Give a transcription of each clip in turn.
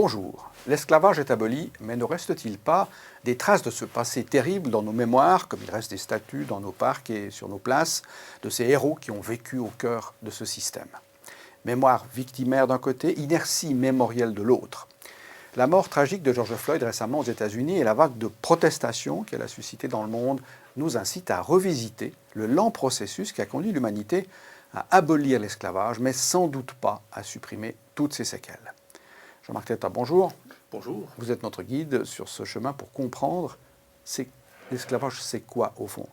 Bonjour. L'esclavage est aboli, mais ne reste-t-il pas des traces de ce passé terrible dans nos mémoires, comme il reste des statues dans nos parcs et sur nos places, de ces héros qui ont vécu au cœur de ce système? Mémoire victimaire d'un côté, inertie mémorielle de l'autre. La mort tragique de George Floyd récemment aux États-Unis et la vague de protestation qu'elle a suscitée dans le monde nous incitent à revisiter le lent processus qui a conduit l'humanité à abolir l'esclavage, mais sans doute pas à supprimer toutes ses séquelles. Jean-Marc Thétat, bonjour. Bonjour. Vous êtes notre guide sur ce chemin pour comprendre l'esclavage, c'est quoi au fond?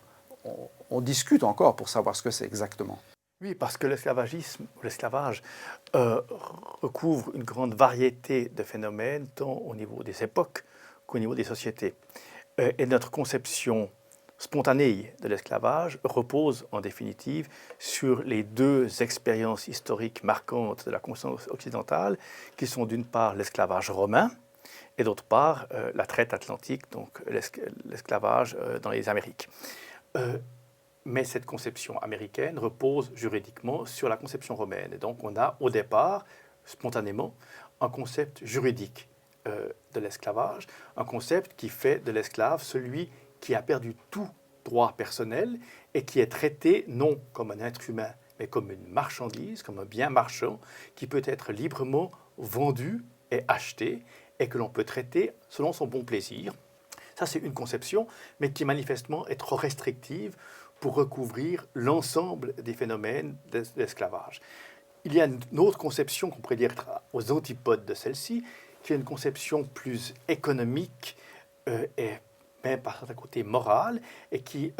On discute encore pour savoir ce que c'est exactement. Oui, parce que l'esclavage recouvre une grande variété de phénomènes, tant au niveau des époques qu'au niveau des sociétés. Et notre conception spontanée de l'esclavage repose en définitive sur les deux expériences historiques marquantes de la conscience occidentale, qui sont d'une part l'esclavage romain et d'autre part la traite atlantique, donc l'esclavage dans les Amériques. Mais cette conception américaine repose juridiquement sur la conception romaine. Et donc on a au départ, spontanément, un concept juridique de l'esclavage, un concept qui fait de l'esclave celui qui a perdu tout droit personnel et qui est traité non comme un être humain, mais comme une marchandise, comme un bien marchand, qui peut être librement vendu et acheté et que l'on peut traiter selon son bon plaisir. Ça, c'est une conception, mais qui manifestement est trop restrictive pour recouvrir l'ensemble des phénomènes de l'esclavage. Il y a une autre conception qu'on pourrait dire aux antipodes de celle-ci, qui est une conception plus économique et même par certains côtés moral, et qui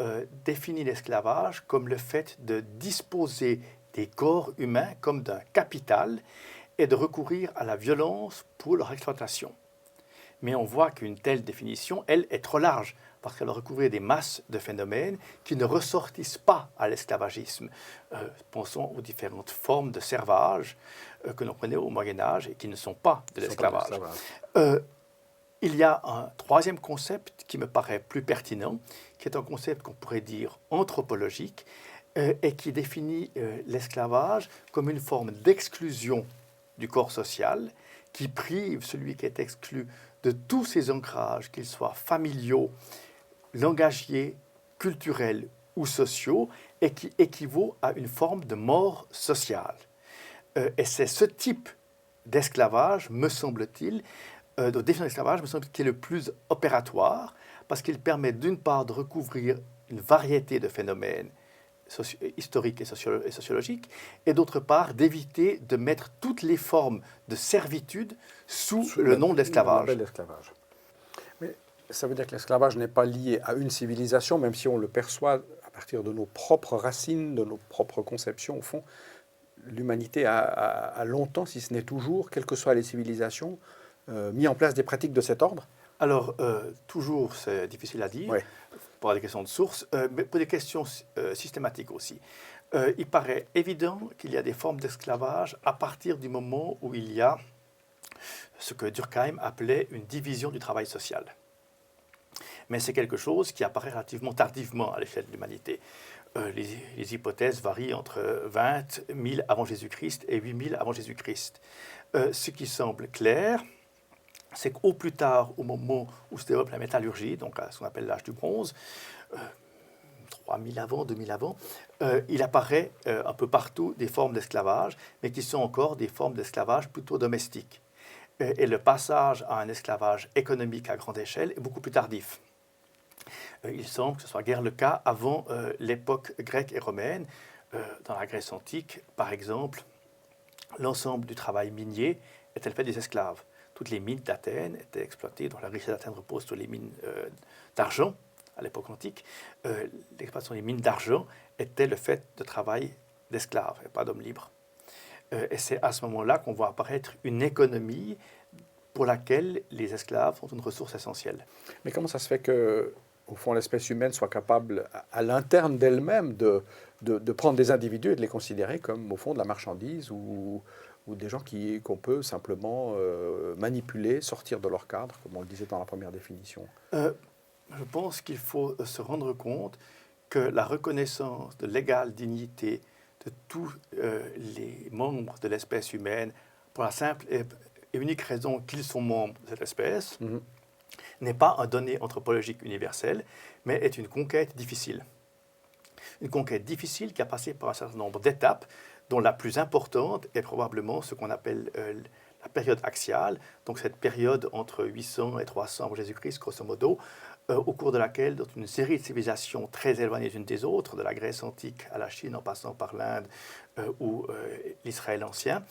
définit l'esclavage comme le fait de disposer des corps humains comme d'un capital et de recourir à la violence pour leur exploitation. Mais on voit qu'une telle définition, elle, est trop large, parce qu'elle recouvre des masses de phénomènes qui ne ressortissent pas à l'esclavagisme. Pensons aux différentes formes de servage que l'on connaît au Moyen-Âge et qui ne sont pas de l'esclavage. Il y a un troisième concept qui me paraît plus pertinent, qui est un concept qu'on pourrait dire anthropologique, et qui définit l'esclavage comme une forme d'exclusion du corps social, qui prive celui qui est exclu de tous ses ancrages, qu'ils soient familiaux, langagiers, culturels ou sociaux, et qui équivaut à une forme de mort sociale. Et c'est ce type d'esclavage, me semble-t-il, de définition de l'esclavage, me semble-t-il, qui est le plus opératoire, parce qu'il permet d'une part de recouvrir une variété de phénomènes historiques et sociologiques, et d'autre part d'éviter de mettre toutes les formes de servitude sous le nom de l'esclavage. Mais ça veut dire que l'esclavage n'est pas lié à une civilisation, même si on le perçoit à partir de nos propres racines, de nos propres conceptions. Au fond, l'humanité a longtemps, si ce n'est toujours, quelles que soient les civilisations, mis en place des pratiques de cet ordre. Alors, toujours, c'est difficile à dire, Oui. pour des questions de source, mais pour des questions systématiques aussi. Il paraît évident qu'il y a des formes d'esclavage à partir du moment où il y a ce que Durkheim appelait une division du travail social. Mais c'est quelque chose qui apparaît relativement tardivement à l'échelle de l'humanité. Les hypothèses varient entre 20 000 avant Jésus-Christ et 8 000 avant Jésus-Christ. Ce qui semble clair, c'est qu'au plus tard, au moment où se développe la métallurgie, donc à ce qu'on appelle l'âge du bronze, 3000 avant, 2000 avant, il apparaît un peu partout des formes d'esclavage, mais qui sont encore des formes d'esclavage plutôt domestiques. Et le passage à un esclavage économique à grande échelle est beaucoup plus tardif. Il semble que ce soit guère le cas avant l'époque grecque et romaine. Dans la Grèce antique, par exemple, l'ensemble du travail minier était le fait des esclaves. Toutes les mines d'Athènes étaient exploitées, dont la richesse d'Athènes repose sur les mines d'argent à l'époque antique. L'exploitation des mines d'argent était le fait de travail d'esclaves et pas d'hommes libres. Et c'est à ce moment-là qu'on voit apparaître une économie pour laquelle les esclaves sont une ressource essentielle. Mais comment ça se fait que, au fond, l'espèce humaine soit capable, à l'interne d'elle-même, de prendre des individus et de les considérer comme, au fond, de la marchandise ou des gens qu'on peut simplement manipuler, sortir de leur cadre, comme on le disait dans la première définition? Je pense qu'il faut se rendre compte que la reconnaissance de l'égale dignité de tous les membres de l'espèce humaine, pour la simple et et unique raison qu'ils sont membres de cette espèce Mhm. n'est pas un donné anthropologique universel, mais est une conquête difficile. Une conquête difficile qui a passé par un certain nombre d'étapes, dont la plus importante est probablement ce qu'on appelle la période axiale, donc cette période entre 800 et 300 avant Jésus-Christ, grosso modo, au cours de laquelle, dans une série de civilisations très éloignées les unes des autres, de la Grèce antique à la Chine en passant par l'Inde ou l'Israël ancien,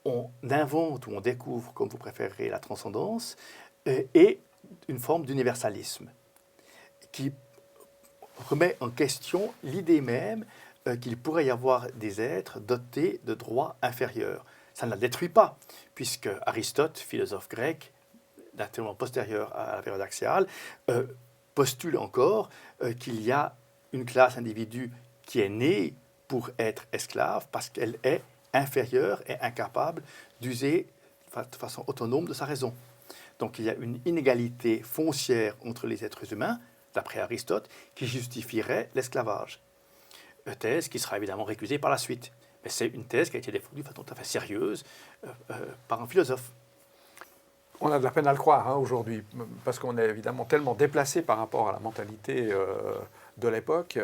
on invente ou on découvre, comme vous préférez, la transcendance et une forme d'universalisme qui remet en question l'idée même qu'il pourrait y avoir des êtres dotés de droits inférieurs. Ça ne la détruit pas, puisque Aristote, philosophe grec, naturellement postérieur à la période axiale, postule encore qu'il y a une classe d'individus qui est née pour être esclave parce qu'elle est inférieure et incapable d'user de façon autonome de sa raison. Donc il y a une inégalité foncière entre les êtres humains, d'après Aristote, qui justifierait l'esclavage. Une thèse qui sera évidemment récusée par la suite. Mais c'est une thèse qui a été défendue de façon tout à fait sérieuse par un philosophe. On a de la peine à le croire aujourd'hui, parce qu'on est évidemment tellement déplacé par rapport à la mentalité de l'époque.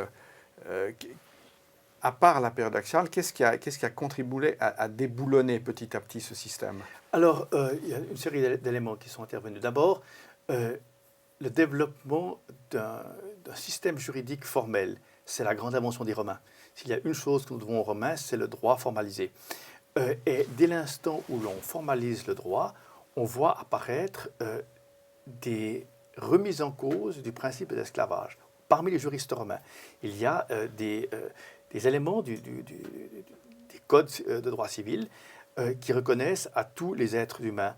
À part la période axiale, qu'est-ce qui a contribué à déboulonner petit à petit ce système? Alors, il y a une série d'éléments qui sont intervenus. D'abord, le développement d'un système juridique formel. C'est la grande invention des Romains. S'il y a une chose que nous devons aux Romains, c'est le droit formalisé. Et dès l'instant où l'on formalise le droit, on voit apparaître des remises en cause du principe de l'esclavage. Parmi les juristes romains, il y a des éléments des codes de droit civil qui reconnaissent à tous les êtres humains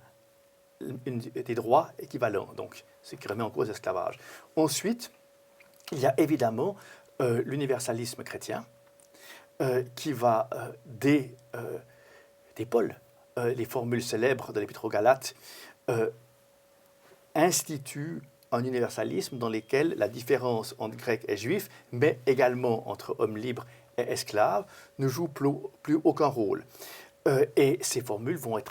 des droits équivalents, donc ce qui remet en cause l'esclavage. Ensuite, il y a évidemment l'universalisme chrétien qui va dès Paul, les formules célèbres de l'Épître aux Galates, instituent un universalisme dans lequel la différence entre Grecs et Juifs, mais également entre hommes libres et esclaves, ne joue plus aucun rôle. Et ces formules vont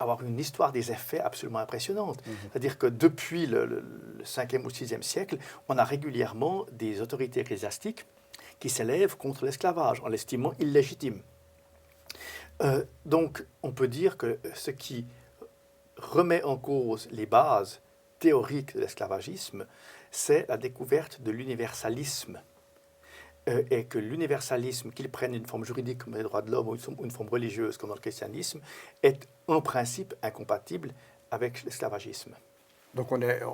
avoir une histoire des effets absolument impressionnante. C'est-à-dire que depuis le 5e ou 6e siècle, on a régulièrement des autorités ecclésiastiques qui s'élèvent contre l'esclavage en l'estimant illégitime. Donc, on peut dire que ce qui remet en cause les bases théoriques de l'esclavagisme, c'est la découverte de l'universalisme. Et que l'universalisme, qu'il prenne une forme juridique comme les droits de l'homme ou une forme religieuse comme dans le christianisme, est en principe incompatible avec l'esclavagisme. Donc on a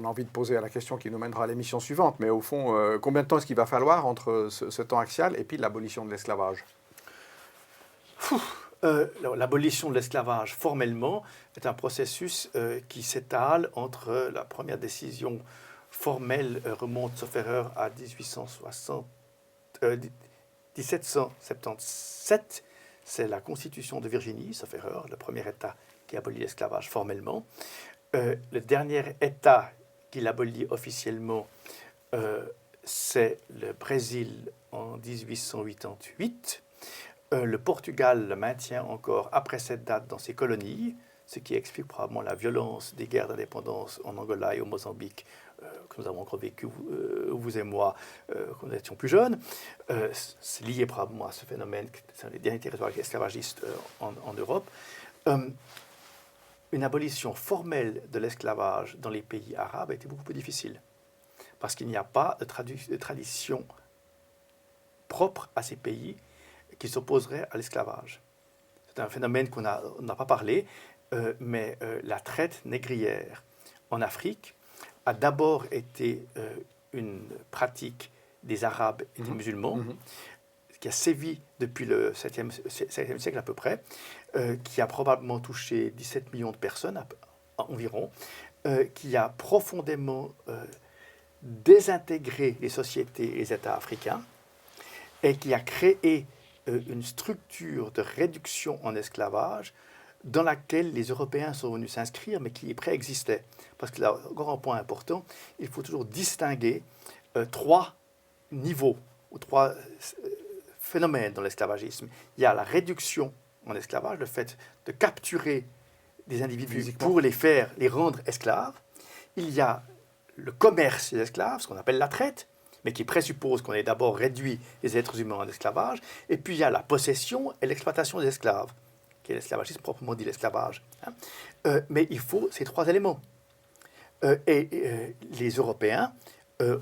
envie de poser la question qui nous mènera à l'émission suivante, mais au fond, combien de temps est-ce qu'il va falloir entre ce temps axial et puis l'abolition de l'esclavage? L'abolition de l'esclavage, formellement, est un processus qui s'étale entre la première décision formelle, remonte, sauf erreur, à 1777. C'est la Constitution de Virginie, sauf erreur, le premier État qui abolit l'esclavage formellement. Le dernier État qui l'abolit officiellement, c'est le Brésil en 1888. Le Portugal le maintient encore après cette date dans ses colonies, ce qui explique probablement la violence des guerres d'indépendance en Angola et au Mozambique que nous avons encore vécu, vous et moi, quand nous étions plus jeunes. C'est lié probablement à ce phénomène, c'est un des derniers territoires esclavagistes en Europe. Une abolition formelle de l'esclavage dans les pays arabes a été beaucoup plus difficile, parce qu'il n'y a pas de tradition propre à ces pays qui s'opposerait à l'esclavage. C'est un phénomène qu'on n'a pas parlé, mais la traite négrière en Afrique a d'abord été une pratique des Arabes et des musulmans, qui a sévi depuis le 7e siècle à peu près, qui a probablement touché 17 millions de personnes environ, qui a profondément désintégré les sociétés et les États africains, et qui a créé une structure de réduction en esclavage dans laquelle les Européens sont venus s'inscrire, mais qui préexistait. Parce que là, encore un point important, il faut toujours distinguer trois niveaux ou trois phénomènes dans l'esclavagisme. Il y a la réduction en esclavage, le fait de capturer des individus Physiquement. pour les rendre esclaves. Il y a le commerce des esclaves, ce qu'on appelle la traite, mais qui présuppose qu'on ait d'abord réduit les êtres humains en esclavage. Et puis il y a la possession et l'exploitation des esclaves, qui est l'esclavagisme proprement dit, l'esclavage. Mais il faut ces trois éléments. Les Européens se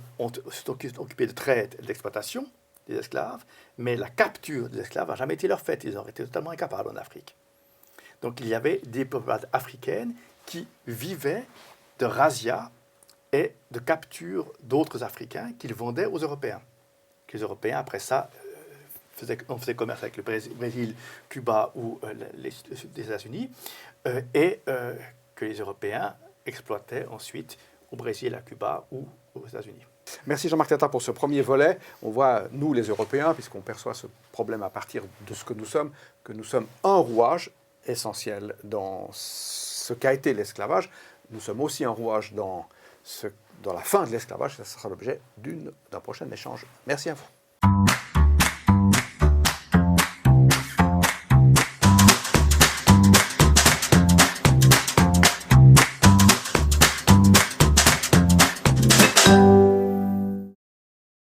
sont occupés de traite et d'exploitation des esclaves, mais la capture des esclaves n'a jamais été leur faite. Ils ont été totalement incapables en Afrique. Donc il y avait des populations africaines qui vivaient de razzias et de capture d'autres Africains qu'ils vendaient aux Européens. Les Européens, après ça, on faisait commerce avec le Brésil, Cuba ou les États-Unis, et que les Européens exploitaient ensuite au Brésil, à Cuba ou aux États-Unis. Merci Jean-Marc Tata pour ce premier volet. On voit, nous les Européens, puisqu'on perçoit ce problème à partir de ce que nous sommes un rouage essentiel dans ce qu'a été l'esclavage. Nous sommes aussi un rouage dans la fin de l'esclavage. Ça sera l'objet d'un prochain échange. Merci à vous.